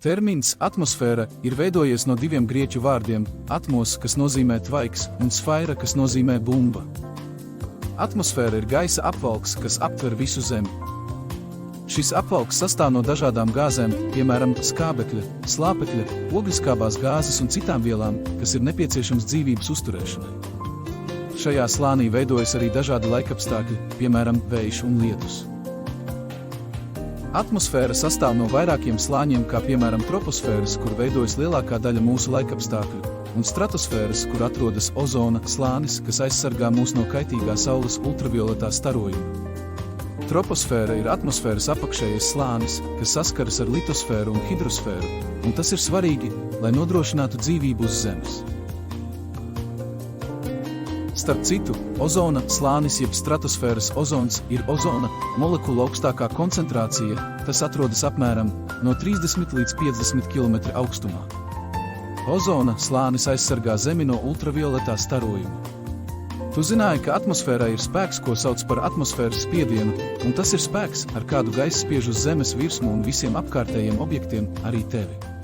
Termins atmosfēra ir veidojies no diviem grieķu vārdiem – atmos, kas nozīmē tvaiks, un sfēra, kas nozīmē bumba. Atmosfēra ir gaisa apvalks, kas aptver visu Zemi. Šis apvalks sastāv no dažādām gāzēm, piemēram, skābekļa, slāpekļa, ogliskābās gāzes un citām vielām, kas ir nepieciešams dzīvības uzturēšanai. Šajā slānī veidojas arī dažādi laikapstākļi, piemēram, vējš un lietus. Atmosfēra sastāv no vairākiem slāņiem, kā piemēram troposfēras, kur veidojas lielākā daļa mūsu laikapstākļu, un stratosfēras, kur atrodas ozona slānis, kas aizsargā mūs no kaitīgā saules ultravioletā starojuma. Troposfēra ir atmosfēras apakšējais slānis, kas saskaras ar litosfēru un hidrosfēru, un tas ir svarīgi, lai nodrošinātu dzīvību uz Zemes. Starp citu, ozona slānis jeb stratosfēras ozons ir ozona molekula augstākā koncentrācija, tas atrodas apmēram no 30 līdz 50 km augstumā. Ozona slānis aizsargā Zemi no ultravioletā starojuma. Tu zināji, ka atmosfērā ir spēks, ko sauc par atmosfēras spiedienu, un tas ir spēks, ar kādu gaisa spiež uz Zemes virsmu un visiem apkārtējiem objektiem, arī tevi.